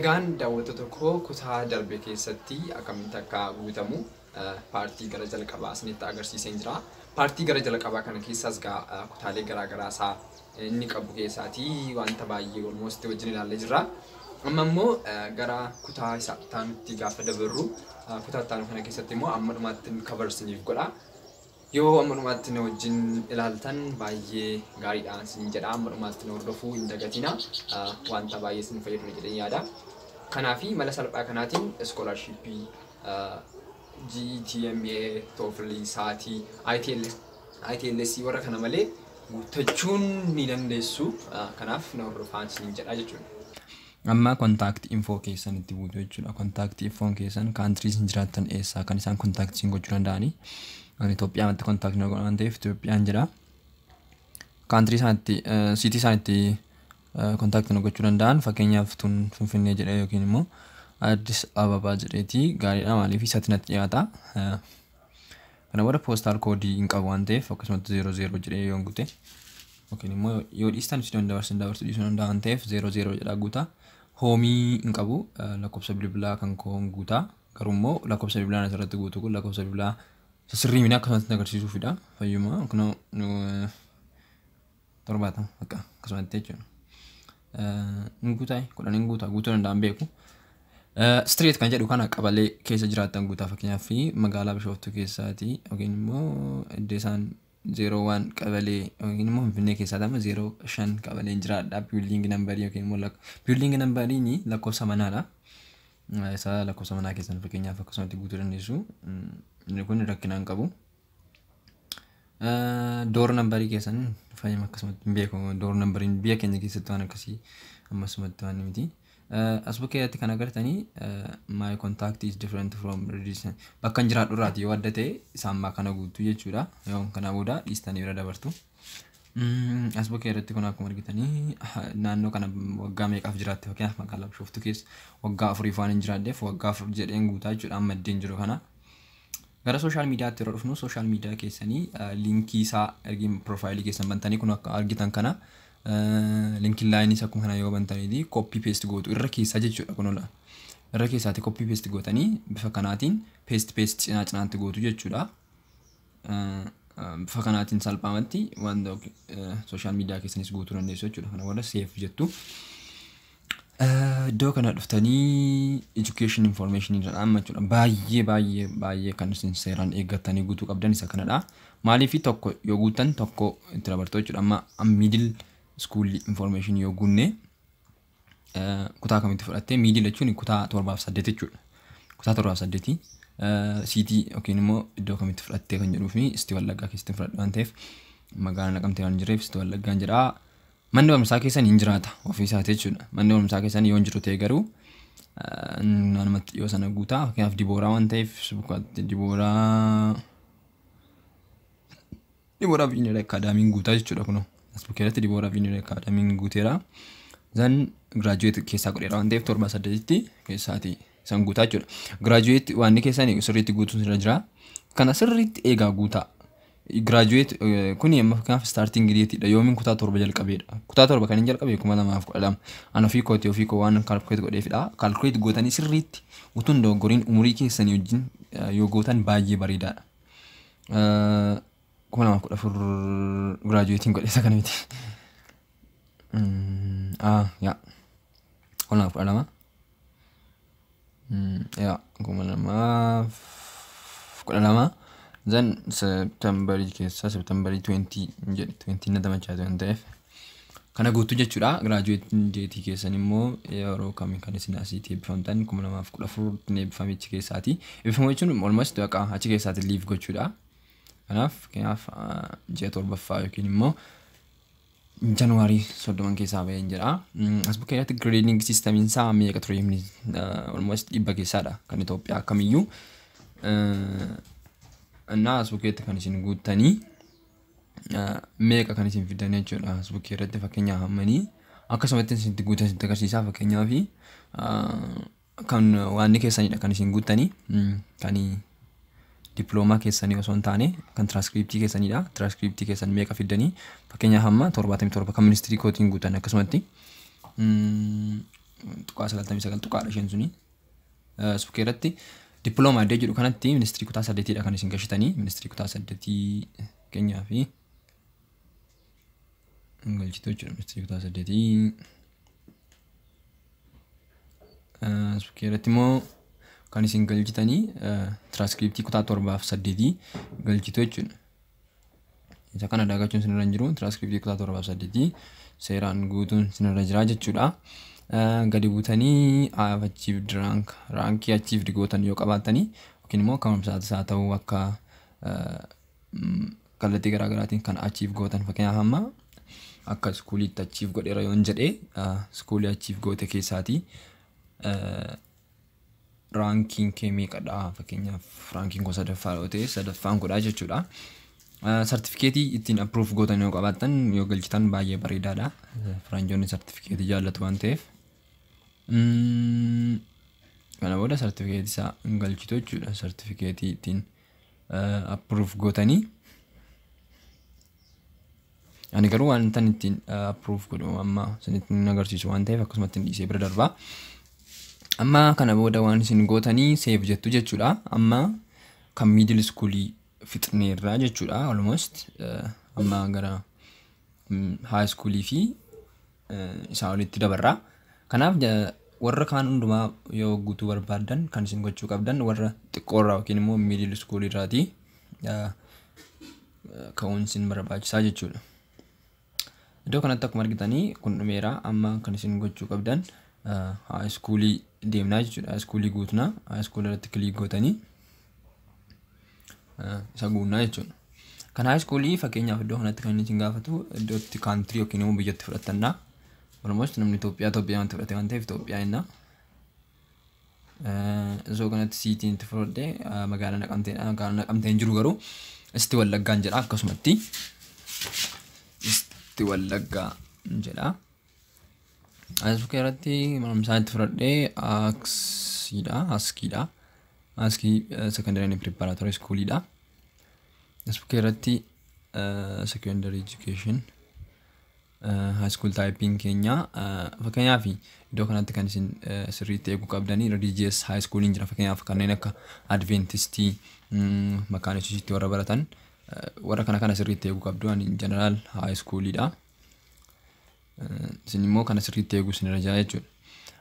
Egaan daawwattoota koo kutaa darbe keessatti akkamitti akka guutamu paartii gara jalqabaa isinitti agarsiisee jira. Paartii gara jalqabaa kana keessaas kutaalee garaa isaa inni qabu keessaatii wanta baay'ee almost wajjin ilaallee jirra. Amma immoo gara kutaa isaa taanutti gaafa dabarru kutaa taanu kana keessatti immoo amma dhumaatti kabarsiniif godha. Yoo amma dhumaatti na wajjin ilaaltan baay'ee gaariidhaan isin jedha. Amma dhumaatti na hordofuu hin dagatina. Wanta baay'ee isin fayyadu jedhee yaada. Kanaafi mala salphaa kanaatiin scholarship GTMA, TOEFL, SAT, ITLS warra kana malee guuttachuun ni dandeessu. Kanaaf na hordofaa isin jedha jechuudha. Amma contact info keessan itti buutu jechuudha. Contact info keessan countries jiraatan eessaa kan isaan contact siin gochuu danda'ani. Itoophiyaa matti contact na godhan ta'eef Itoophiyaan jira. Country isaanitti city isaanitti contact na gochuu danda'an fakkeenyaaf tun Finfinnee jedhee yookiin immoo Addis Ababa jedheeti gaariidha maaliif isatti natti dhiyaata. Kana booda postal code hin qabu waan ta'eef akkasumatti 00 jedhee yoo guute yookiin immoo yoo dhiistan isin dabarsin dhiisuu danda'an ta'eef 00 jedhaa guuta. Hoomii hin qabu lakkoofsa bilbilaa kan koo guuta. Garuu immoo lakkoofsa bilbilaa asirratti guutu kun lakkoofsa bilbilaa sirrii mina akkasumatti agarsiisuufidha. Fayyuma kun torbaatama akka akkasumatti jechuudha. Nguutaa kudhan nguutaa guutuu danda'an beeku. Street kan jedhu kana qabalee keessa jiraatan guutaa fakkeenyaaf fi magaalaa Bishooftuu keessaati yookiin immoo iddoo isaan 01 qabalee yookiin immoo Finfinnee keessaa 05 qabaleen jiraadha. Building number yookiin immoo building number ni lakkoofsa manaadha. Isa lakkoofsa manaa keessan fakkeenyaaf akkasumatti guutuu dandeessu. Inni kun rakkinaan qabu. Door number keessan fayyama akkasumatti beeku. Door number biyya keenya keessatti waan akkasii ammasumatti waan miti. As bakkeetti kan agartanii my contact is different from religion. Bakka jiraadhu irraati yoo adda ta'e isaan kana guutuu jechuudha. Yoo kana booda dhiistanii bira dabartu. As bakkeetti kun akkuma argitanii naannoo kana waggaa meeqaaf jiraatte fakkeenyaaf magaalaa Bishooftuu keessa waggaa 4 waan hin jiraaddeef waggaa 4 jedheen guutaa jechuudha. Amma addeen jiru kana. Gara social media yeroo dhufnu social media keessanii linkii isaa ergi profile keessan bantanii kun akka argitan kana link line isa kun kana yoo bantanii copy paste gootu irra keessa jechuudha kunola. Irra keessaatti copy paste gootanii bifa kanaatiin paste cinaatti gootu jechuudha. Bifa kanaatiin salphaamatti wanta social media keessanis gootu dandeessu jechuudha. Kana wala save jettu. Iddoo kana dhuftanii education information irra amma jechuudha. Baay'ee kan isin seeraan eeggatanii guutuu qabdan isa kanadha. Maaliif tokko yoo guutan tokko itti dabartoo jechuudha. Amma middle school information yoo guunne kutaa kamitti fudhattee middle jechuun kutaa 7-8 jechuudha. Kutaa 7-8 city yookiin immoo iddoo kamitti fudhattee kan jedhuuf isti Wallaggaa keessatti fudhadhu waan ta'eef magaalaa Naqamtee waan jireef isti Wallaggaan jedha. Manni barumsaa keessan hin jiraata ofiisaati jechuudha. Manni barumsaa keessan yoo hin jiru ta'e garuu naannumatti yoo sana guutaa fakkeenyaaf Dibooraa waan ta'eef Dibooraa Viineer Akaadaamiin guutaa jechuudha kunoo. As bakkeetti Dibooraa Viineer Akaadaamiin guuteera. Zan graduate keessaa godheera waan ta'eef 7-8tti keessaati isaan guutaa jechuudha. Graduate waan keessanii sirriitti guutuun irra jira. Kana sirriitti eegaa guutaa. Graduate kuni amma fakkeenyaaf starting date dha yoomin kutaa 7 jalqabeedha. Kutaa 7 kan hin jalqabe 2012 ana ofii koo waan calculate godheefidha. Calculate gootanii sirriitti utuun dogoggoriin umurii keessanii wajjin yoo gootan baay'ee bareedaadha. 2014 graduating godheessa kana miti. Ya 2012 ya 2012 Then September 20 na damachaa ta'an ta'eef kana guutuu jechuudha. Graduate date keessan immoo yeroo kamiin kan isin asitti eebbifamtan 2014 ni eebbifamichi keessaati. Eebbifamuu jechuun almost achi keessaatti leave gochuudha. Kanaaf ji'a 7ffaa yookiin immoo January 30 keessaa baheen jedha. As bakkeetti grading system isaa meeqa ture almost 100 keessaadha kan Itoophiyaa kamiyyuu. እና asbukeetti kan isin guuttanii meeqa kan isin fidan jechuudha. Asbukeetti fakkeenyaaf hammanii akkasumatti isin guutan isin agarsiisaa fakkeenyaaf kan waan keessanidha kan isin guuttanii kan diploomaa keessanii osoo hin taane kan transcriptii keessanidha. Transcriptii keessan meeqa fidanii fakkeenyaaf hamma 77 kan ministirii kootiin guutan akkasumatti tuqaa 99 tuqaadha isheen suni. As bukkeerratti dippiloomaa iddoo jedhu kanatti ministirii kutaa 8dha kan isin gashitanii ministirii kutaa 8 keenyaa fi galchituu jechuudha ministirii kutaa 8. As bukkeerratti immoo kan isin galchitanii tiraanskriptii kutaa 7 fi 8 galchituu jechuudha. Isa kana daagachuun sinirra hin jiru tiraanskriptii kutaa 7 fi 8 seeraan guutuun sinirra jira jechuudha. Gadi buutanii I've achieved raankii achieved gootan yoo qabaatanii yookiin immoo kamamsaatis haa ta'uu akka kallattii garaagaraatiin kan achieve gootan fakkeenyaaf amma akka iskuuliitti achieve godheera yoon jedhee iskuulii achieve goote keessaatii raankiin kee meeqadha fakkeenyaaf raankiin koo sadaffaa yoo ta'e sadaffaan godhaa jechuudha. Sartifikeetii ittiin approve gootan yoo qabaattan yoo galchitan baay'ee bareedaadha. Faranjoonni sartifikeetii jaallatu waan ta'eef. Kana booda sartifikeetii isaa galchitu jechuudha. Sartifikeetii ittiin approve gootanii. Ani garuu wanta ittiin approve godhu amma isinitti agarsiisu waan ta'eef akkasumatti dhiisee bira darbaa. Amma kana booda waan isin gootanii save jettu jechuudha. Amma kan middle schoolii fixneerraa jechuudha almost amma gara high schoolii fi isaa olitti dabarraa. Kanaaf warra kaan hundumaa yoo guutuu barbaadan kan isin gochuu qabdan warra xiqqoorraa yookiin immoo middle school irraatii ka'uun isin barbaachisaa jechuudha. Iddoo kanatti akkuma argitanii kun dhumeera amma kan isin gochuu qabdan high schoolii deemnaa jechuudha. High schoolii guutnaa high school irratti click gootanii isa guunnaa jechuudha. Kan high schoolii fakkeenyaaf iddoo kanatti kan isin gaafatu iddootti country yookiin immoo biyyatti fudhatannaa. Almost namni Itoophiyaa waan fudhate waan ta'eef Itoophiyaa jenna. Iddoo kanatti siitiin itti fudhadhee magaalaa Naqamteen jiru garuu isti Wallaggaan jedha akkasumatti isti Wallaggaa jedha. As bukkeerratti manumsaa itti fudhadhee askiidha. Askii secondary and preparatory schoolidha. As bukkeerratti secondary education high school typing keenya fakkeenyaaf iddoo kanatti kan isin sirriitti eeguu qabdanii religious high school hin jira fakkeenyaaf kanneen akka adventistii makaanisiitti warra baratan warra kana sirriitti eeguu qabdu ani general high schoolidha. Isin immoo kana sirriitti eeguu isin irra jira jechuudha.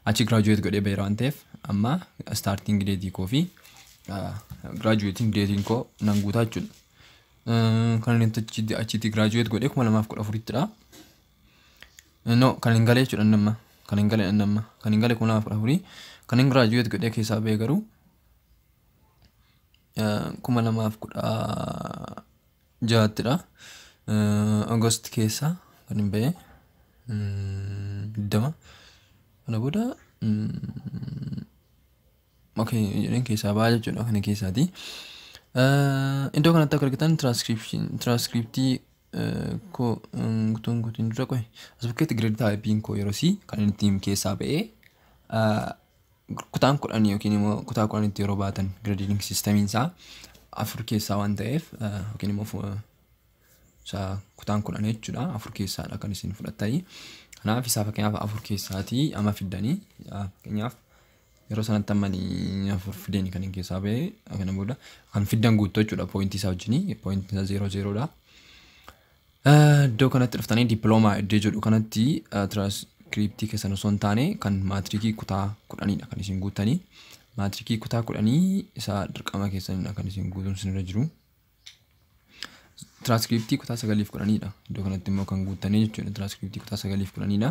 Achi graduate godhee baheera waan ta'eef amma starting grade koo fi graduating grade koo nan guutaa jechuudha. Kan inni achitti graduate godhee 2014ttidha. No, kan hin galee jechuudha nama. Kan hin galee 2014 kan hin graduate godhee keessaa bahee garuu 2016ttidha. August keessa kan hin bahee 20 kana booda jedheen keessaa bahaa jechuudha kana keessaati. Iddoo kanatti akka argitan transcriptii koo guutuun dura qoy as bukkeetti grade typing koo yeroo kan inni ittiin keessaa ba'ee kutaan 10 yookiin immoo kutaa 10tti yeroo baatan grading systemiin isaa 4 keessaa waan ta'eef yookiin immoo kutaan 10 jechuudha 4 keessaadha kan isin fudhattanii. Kanaaf isaa fakkeenyaaf 4 keessaatii ama fiddanii fakkeenyaaf yeroo sanatti ammanii 4 fidanii kan inni keessaa ba'ee kana booda kan fiddan guutuu jechuudha pointii isaa wajjinii pointii isaa 00dha. Iddoo kanatti dhuftanii dippiloomaa iddoo jedhu kanatti transcriptii keessan osoo hin taane kan maatirikii kutaa 10dha kan isin guutanii. Maatirikii kutaa 10 isaa dirqama keessanidha kan isin guutuun isinirra jiru. Transcriptii kutaa 9 fi 10dha. Iddoo kanatti immoo kan guutanii jechuudha transcriptii kutaa 9 fi 10dha.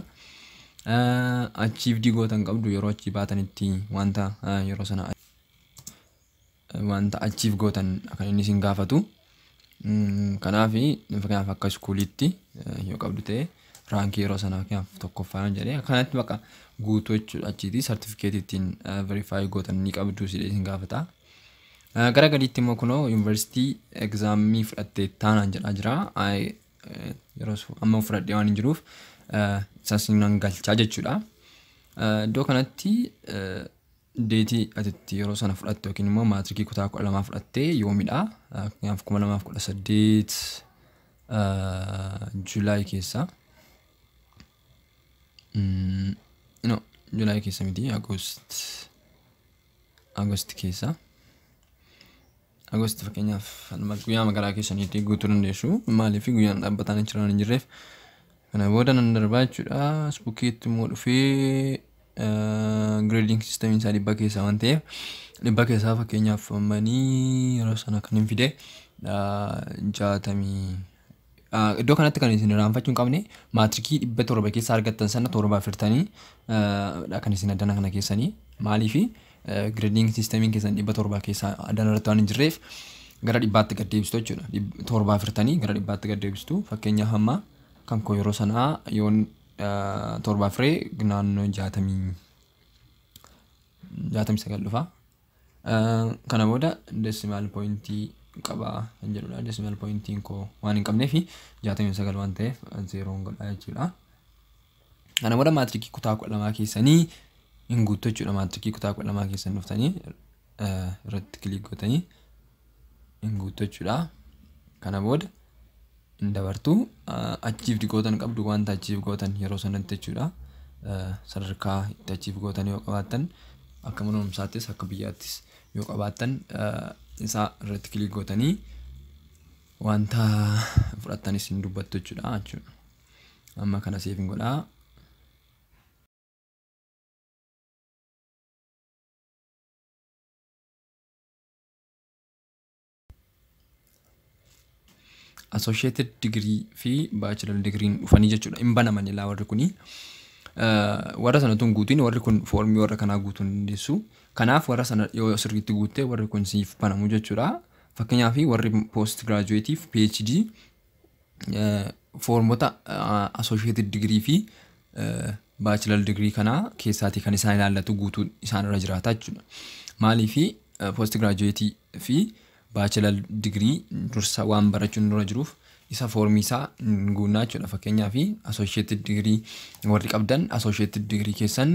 Achieved gootan qabdu yeroo achi baatanitti wanta yeroo sana wanta achieve gootan kan inni isin gaafatu. Kanaaf fakkeenyaaf akka iskuuliitti yoo qabdu ta'e raankii yeroo sana fakkeenyaaf tokkoffaa jedhee kanatti bakka guutuu jechuudha achiiti sartifikeetii ittiin verify gootan ni qabdu sidhee isin gaafata. Gara gadiitti immoo kunoo yuunivarsiitii egzaamii fudhattee taanaan jedhaa jira. Yeroo amma fudhadhee waan hin jiruuf sasinan galchaa jechuudha. Iddoo kanatti deetii atitti yeroo sana fudhatte yookiin immoo maatirikii kutaa 12 fudhattee yoomidha. Fakkeenyaaf 2018 Juulaay keessa Juulaay keessa miti Agoost keessa. Agoost fakkeenyaaf guyyaa magaalaa keessaniitti guutuu dandeessu. Maaliif guyyaan dhaabbataan hin jiran hin jirreef. Kana booda nan darbaa jechuudha. Asbukeetti immoo dhufee grading system isaa dhibba keessaa waan ta'eef dhibba keessaa fakkeenyaaf manii yeroo sana kan hin fide 60 iddoo kanatti kan isin raanfachuu hin qabne maatirikii 700 keessaa argattan sana 7 firtanii kan isin addana kana keessanii maaliif grading systemiin keessan 700 keessaa addana irratti waan hin jirreef gara dhibbaatti gad deebistu jechuudha. 7 firtanii gara dhibbaatti gad deebistu fakkeenyaaf hamma kan koo yeroo sanaa yoon 7 firee naannoo 69 dhufa. Kana booda decimal pointii qabaa kan jedhudha. Decimal pointiin koo waan hin qabneef 69 waan ta'eef 0 godha jechuudha. Kana booda maatirikii kutaa 12 keessanii hin guuttu jechuudha. Maatirikii kutaa 12 keessan dhuftanii irratti kilik gootanii hin guuttu jechuudha. Kana booda hin dabartu achiif gootan qabdu wanta achiif gootan yeroo sanatti jechuudha. Sadarkaa itti achiif gootan yoo qabaattan akka mana barumsaattis akka biyyaattis yoo qabaattan isaa irratti kilik gootanii wanta fudhattanis hin dubbattu jechuudha. Amma kana seevin godhaa. Associated degree fi bachelor degree dhufanii jechuudha. Hin banaman ilaa warri kuni. Warra sanatu hin guutiin warri kun foormii warra kanaa guutuu hin dandeessu. Kanaaf warra sana yoo sirriitti guuttee warri kun siif banamu jechuudha. Fakkeenyaaf warri post graduate fi PhD foormota associated degree fi bachelor degree kanaa keessaatii kan isaan ilaallatu guutuu isaan irra jiraata jechuudha. Maaliif post graduate fi bachelor degree dursa waan barachuun dura jiruuf isa foormii isaa guunnaa jechuudha. Fakkeenyaaf associated degree warri qabdan associated degree keessan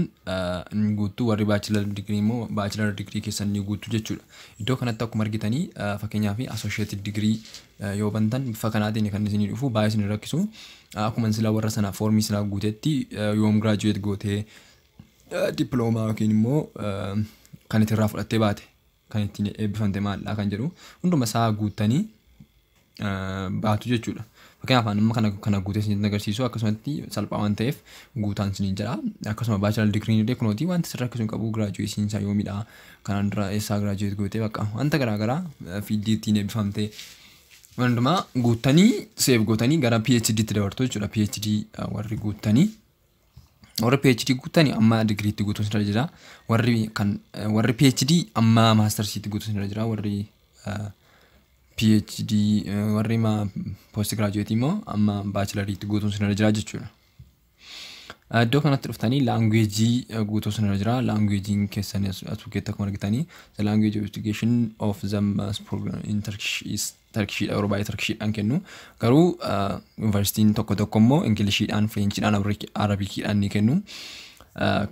guutuu warri bachelor degree immoo bachelor degree keessan ni guutuu jechuudha. Iddoo kanatti akkuma argitanii fakkeenyaaf associated degree yoo bantan bifa kanaatiin kan isin dhufu baay'ee isin rakkisu. Akkuma sila warra sana foormii sila guutetti yoom graduate gootee diploomaa yookiin immoo kan itti irraa fudhattee baate kan ittiin eebbifamte maallaa kan jedhu hunduma isaa guuttanii baatu jechuudha. Fakkeenyaaf amma kana guutee isin agarsiisu akkasumatti salphaa waan ta'eef guutaan isin jira. Akkasuma bachelor degree illee kunooti wanti sirra akkasuma qabu graduation isaa yoomidha. Kanaan dura eessaa graduate gootee bakka wanta garaagaraa fiildii ittiin eebbifamte hundumaa guuttanii seef gootanii gara PhD tti dabartu jechuudha. PhD warri guuttanii warri PhD guuttanii amma digriitti guutuun irra jira. Warri PhD amma mastersiitti guutuun irra jira. Warri PhD warri post graduate immoo amma bacheloriitti guutuun irra jira jechuudha. Iddoo kanatti dhuftanii language guutuun irra jira. Languagein keessan as bukkeetti akkuma argitanii the language of education of the mass program in Turkish is Turkishidha yeroo baay'ee Turkishidhaan kennu. Garuu yuunivarsiitiin tokko immoo Ingilishidhaan, Fireenchidhaan, Arabikiidhaan ni kennu.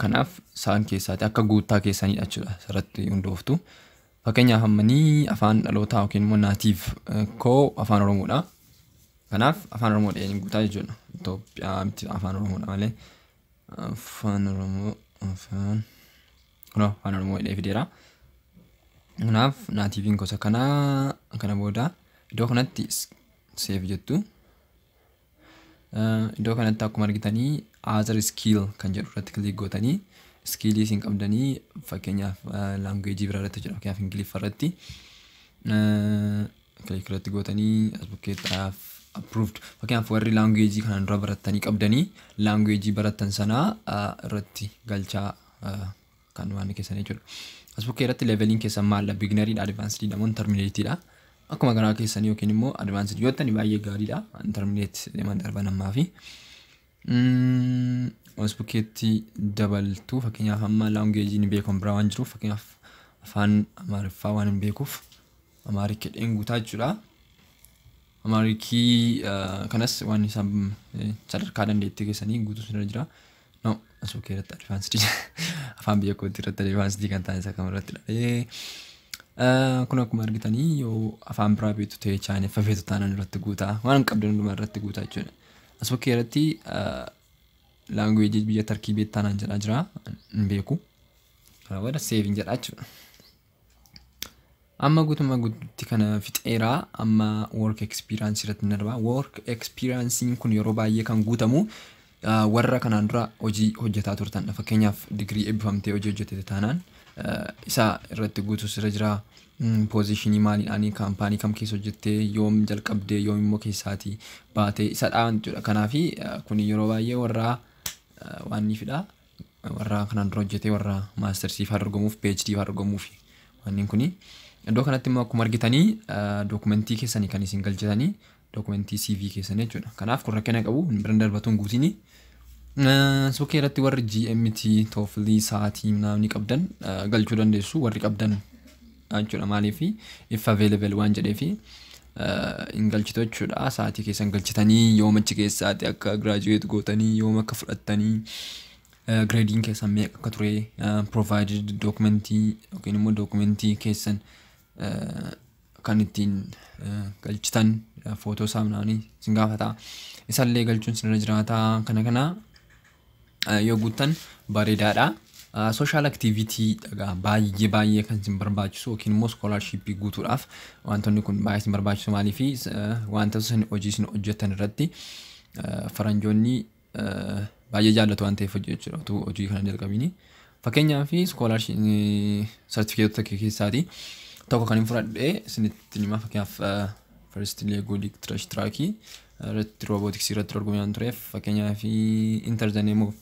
Kanaaf isaan keessaati akka guuttaa keessanidha jechuudha. Sirratti hundooftu. Fakkeenyaaf ammanii afaan dhalootaa yookiin immoo naatiif koo afaan Oromoodha. Kanaaf afaan Oromoodha inni guutaa jechuudha. Itoophiyaa miti afaan Oromoodha malee. Afaan Oromoo jedhee fideera. Kanaaf naatiifiin gosa kana booda iddoo kanatti save jettu. Iddoo kanatti akkuma argitanii other skill kan jedhu irratti kilik gootanii skillii isin qabdanii fakkeenyaaf language bira irratti jira. Fakkeenyaaf Ingiliffa irratti kilik irratti gootanii as bukkeettaaf approved. Fakkeenyaaf warri language kanaan dura barattanii qabdanii language barattan sanaa irratti galchaa kan waan keessanii jechuudha. As bukkee irratti leveling keessan maalla beginneridha, advancedidha, intermediateidha. Akkuma garaa keessanii yookiin immoo advanced yoo ta'an baay'ee gaariidha. Intermediate deeman darban ammaa fi as bukkeetti dabaltu fakkeenyaaf amma languagein beekamu biraa waan jiruuf fakkeenyaaf afaan Amaariffaa waan hin beekuuf Amaarikkeedhaan guutaa jechuudha. Amaarikii kanas waan isaan sadarkaa dandeettii keessanii guutuun irra jira. No, as bukkee irratti advanced afaan biyya kootti irratti advanced kan ta'an isa kamirrattidha. Kun akkuma argitanii yoo afaan biraa beektu ta'e Chaayineffaa beektu taanaan irratti guutaa waan qabdan hundumaa irratti guutaa jechuudha. As bukkee irratti language biyya Turkii beektanaan jedhaa jira hin beeku. Kana booda saving jedhaa jechuudha. Amma guutummaa guutuutti kana fixeeraa amma work experience irratti darba. Work experience kun yeroo baay'ee kan guutamu warra kanaan dura hojii hojjetaa turtan. Fakkeenyaaf degree eebbifamtee hojii hojjetete taanaan isa irratti guutus irra jira. Positionii maaliidhaanii kaampaanii kam keessa hojjettee yoom jalqabdee yoom immoo keessaatii baatee isa dhaan jechuudha. Kanaafi kun yeroo baay'ee warra waan nifidha. Warra kanaan dura hojjetee warra maastersii fa'aa dorgomuuf PhD fa'aa dorgomuuf waan kuni. Iddoo kanatti immoo akkuma argitanii dookumentii keessanii kan isin galchatanii dookumentii CV keessanii jechuudha. Kanaaf kun rakkina qabu biraan darbatuun guutini. Sokee irratti warri GMT TOEFL sa'aatii namni qabdan galchuu dandeessu warri qabdan jechuudha. Maaliif if available waan jedheefi hin galchitu jechuudha. Sa'aatii keessan galchitanii yoom achi keessaati akka graduate gootanii yoom akka fudhattanii grading keessan meeqa akka ture provided documentii yookiin immoo documentii keessan kan ittiin galchitan footoo saamnaanii sin gaafata. Isallee galchuun sinirra jiraata. Kana yoo guuttan bareedaadha. Social activity dhagaa baay'ee kan sin barbaachisu yookiin immoo scholarship guutuudhaaf wantoonni kun baay'ee sin barbaachisu maaliif wantoota sin hojii sin hojjetan irratti faranjoonni baay'ee jaallatu waan ta'eef jechuudha. Hojii kana jalqabini. Fakkeenyaaf scholarship certificate keessaati tokko kan hin fudhadhee isinitti nima. Fakkeenyaaf first Lego League track irratti robotics irratti dorgomee waan tureef fakkeenyaaf enter the name of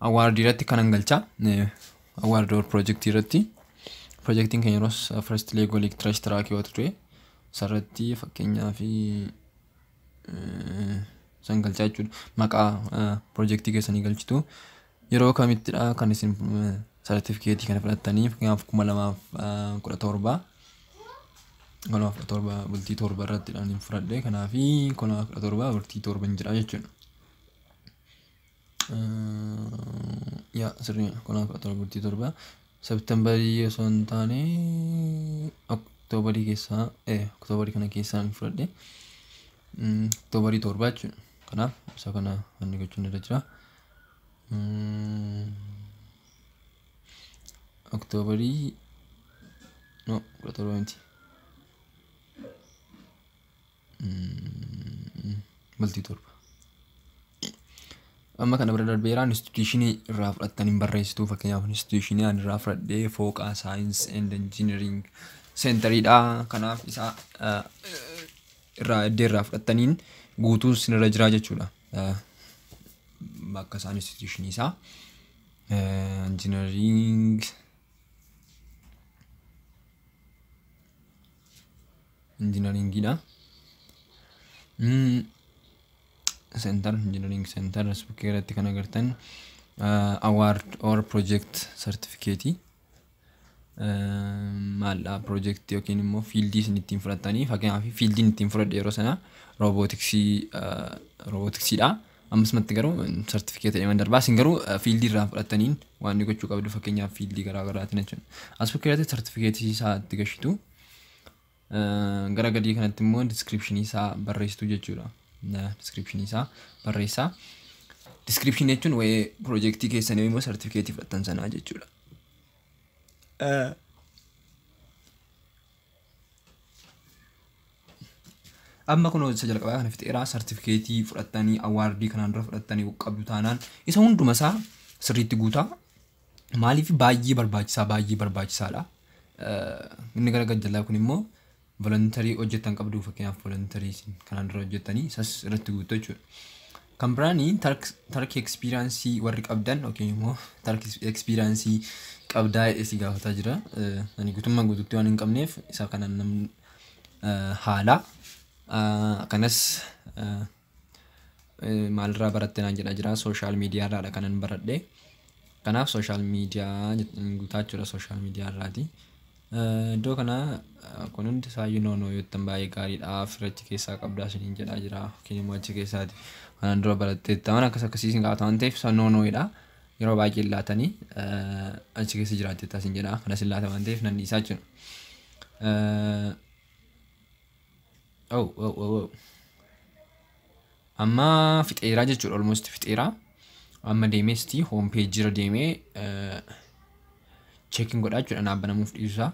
award irratti kan galcha award or project irratti projecting kan yeroos first Lego League track yoo ture sarratti fakkeenyaaf san galchaa jechuudha. Maqaa projectii keessanii galchitu yeroo kamittidha kan isin certificate kana fudhattanii fakkeenyaaf 2017 bultii 7 irratti dhaan hin fudhadhe. Kanaaf 2017 bultii 7 jira jechuudha. Sirrii 2017 bultii 7 Septembarii osoo hin taane Oktoobarii keessaa Oktoobarii kana keessaa hin fudhadhe. Oktoobarii 7 jechuudha. Kanaaf isa kana wanni gochuun irra jira. Oktoobarii no 17 bultii 7. Amma kana bira darbeeraan institutionii irraa fudhattanii barreessituu. Fakkeenyaaf institutionii ani irraa fudhadhee Fooqaa Science and Engineering Centeridha. Kanaaf isa irraa fudhattaniin guutuu sinirra jira jechuudha. Bakka isaan institutionii isaa engineeringidha. Center engineering center asbukkee irratti kan agartan award or project certificate maalla project yookiin immoo fiildii isin ittiin fudhattanii. Fakkeenyaaf fiildiin ittiin fudhadhe yeroo sana roboticsiidha. Ammasumatti garuu certificate jedhaman darbaa isin garuu fiildii irraa fudhattaniin waan gochuu qabdu. Fakkeenyaaf fiildii garaagaraatiin jechuudha. Asbukkee irratti certificate isaa itti gashitu. Gara gadii kanatti immoo description isaa barreessitu jechuudha. Description isaa barreessaa. Description jechuun waa'ee projectii keessanii immoo certificate fudhattan sanaa jechuudha. Amma kun hojii jalqabaa kana fixeeraa certificate fudhattanii awardii kanaan dura fudhattanii qabdu taanaan isa hunduma isaa sirriitti guutaa. Maaliif baay'ee barbaachisaadha. Inni gara gajjallaa kun immoo voluntary hojjetan qabdu. Fakkeenyaaf voluntary kanaan dura hojjettanii isas irratti guutuu jechuudha. Kan biraanii Turk experience warri qabdan yookiin immoo Turk experience qabdaa isii gaafataa jira. Ani guutummaan guutuutti waan hin qabneef isa kanaan haala kanas maalirraa baratte naan jedhaa jira. Social media irraadha kanan baradhe. Kanaaf social media guutaa jechuudha. Social media irraati. Iddoo kana kun hundi isaayyuu noonoo yoo ta'an baay'ee gaariidha. Firachi keessaa qabdaa isiniin jedhaa jira. Yookiin immoo achi keessaati kanaan dura baratteetta waan akkasii isin gaafata waan ta'eef isa noonooidha. Yeroo baay'ee laatanii achi keessa jiraatteetta isin jedhaa. Kanas hin laata waan ta'eef nan dhiisaa jechuudha. Amma fixeeraa jechuudha. Almost fixeeraa. amma deemesti home page jira deemee checking godhaa jechuudha naaf banamuuf dhiisuusaa.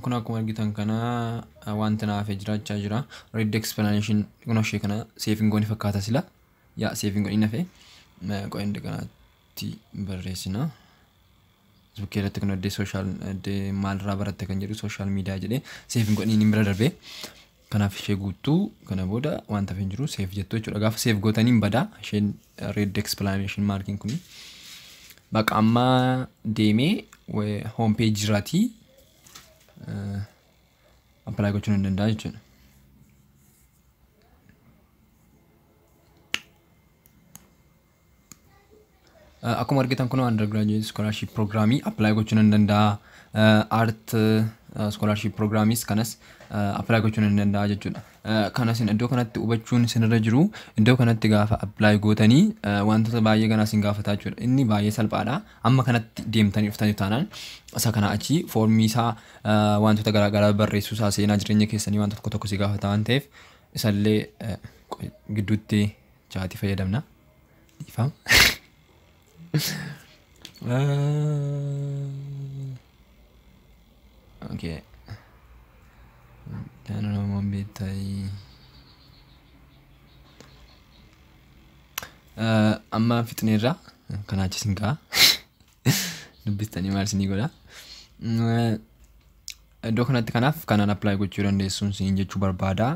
Kun akkuma argitan kana wanta naaf jiraachaa jira. Read explanation kun ishee kana saving gooni fakkaata sila. Yaa saving gooni nafe. Qo'inde kanatti barreessina. Facebook irratti kan oddee social maalirraa baratte kan jedhu social media jedhee saving gooni inni bira darbee. Kanaaf ishee guutuu kana booda wanta hin jiru save jettu jechuudha. Gaafa save gootaniin badaa isheen read explanation marking kuni. Bakka amma deemee home page jiraati. Apply gochuun hin danda'a jechuudha. Akkuma argitan kun undergraduate scholarship programii apply gochuun hin danda'a. Art scholarship programs kanas apply gochuun hin danda'a jechuudha. Kanas iddoo kanatti hubachuun isinirra jiru iddoo kanatti gaafa apply gootanii wantoota baay'ee ganas hin gaafata jechuudha. Inni baay'ee salphaadha. Amma kanatti deemtanii dhuftanii taanaan isa kana achi foormii isaa wantoota garaagaraa barreessuu isaa seenaa jireenya keessanii wantoota tokko tokko si gaafata waan ta'eef isallee gidduutti chaatii fayyadamna. Dhiifama. Okay. Jangan nama betai. Amma fitnera kana achi singa. Dubbistanii maal sinii godha. Iddoo kanatti kanaaf kanaan apply gochuu dandeessuun siin jechuu barbaada.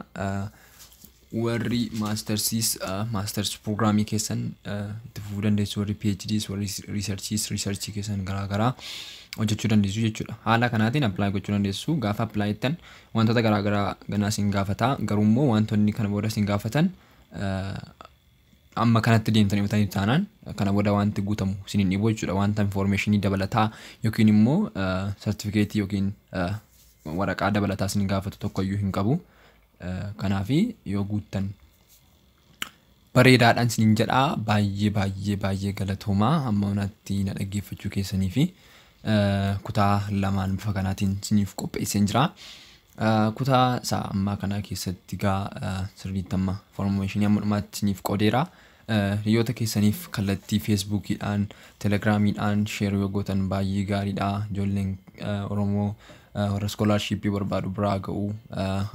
Warri masters programii keessan itti fufuu dandeessu warri PhDs warri researchii keessan garaagaraa hojjechuu dandeessu jechuudha. Haala kanaatiin apply gochuu dandeessu. Gaafa apply ittan wantoota garaagaraa ganaa siin gaafata. Garuu immoo wantoonni kana booda siin gaafatan amma kanatti deemtanii bitanii taanaan kana booda wanti guutamu siin hin dhibu jechuudha. Wanta informationii dabalataa yookiin immoo certificate yookiin waraqaa dabalataa siin gaafatu tokkoyyuu hin qabu. Kanaafi yoo guuttan bareedaadhaan siin jedhaa baay'ee galatoomaa amma onatti na dhaggeeffachuu keessanii fi kutaa lamaan bifa kanaatiin siniif qopheesseen jira. Kutaa isaa ammaa kana keessatti gaa sirriitti amma information amma dhumaatti siniif qoodeera. Hiriyoota keessaniif kallattii Facebookiidhaan, Telegramiidhaan share yoo gootan baay'ee gaariidha. Ijoolleen Oromoo warra scholarship barbaadu biraa ga'u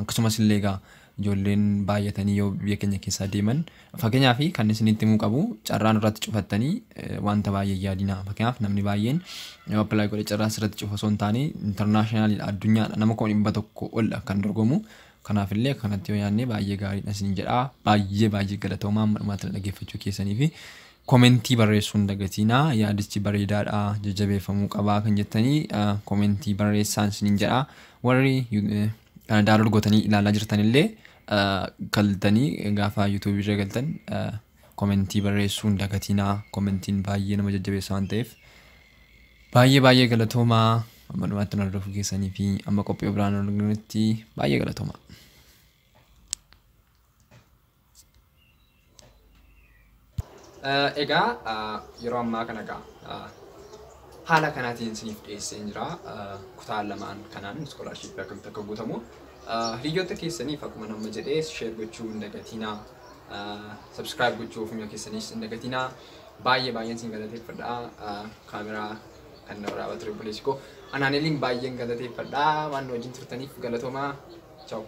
akkasumas illee egaa ijoolleen baay'atanii yoo biyya keenya keessaa deeman fakkeenyaaf kan isinitti himuu qabu carraan irratti cufattanii wanta baay'ee yaadina. Fakkeenyaaf namni baay'een yoo apply godhe carraa irratti cufa osoo hin taane international addunyaadha nama 100 ol kan dorgomu. Kanaaf illee kanatti yoo yaadne baay'ee gaariidha isiniin jedha. Baay'ee galatoomaa amma dhumaatti dhaggeeffachuu keessanii fi komentii barreessuun dagatinaa yaadichi bareedaadha jajjabeeffamuu qabaa kan jettanii komentii barreessaan isiniin jedha. Warri download gootanii ilaalaa jirtan illee galtanii gaafa YouTube irra galtan komentii barreessuun dagatinaa. Komentiin baay'ee nama jajjabeessa waan ta'eef baay'ee galatoomaa amma dhumaatti hordofuu keessanii fi amma qophii biraan argamutti baay'ee galatoomaa. Egaa yeroo ammaa kana egaa haala kanaatiin isiniif dhiyeesseen jira. Kutaa lamaan kanaan scholarship akkamitti akka guutamu hiriyoota keessaniif akkuma nama jedhee share gochuu hin dagatinaa. Subscribe gochuu ofuma keessaniis hin dagatinaa. Baay'een isin galateeffadha. Kaameraa kan nama Triple Esco. Anaaneliin baay'een galateeffadha. Waan wajjin turtaniif galatoomaa. Ciao.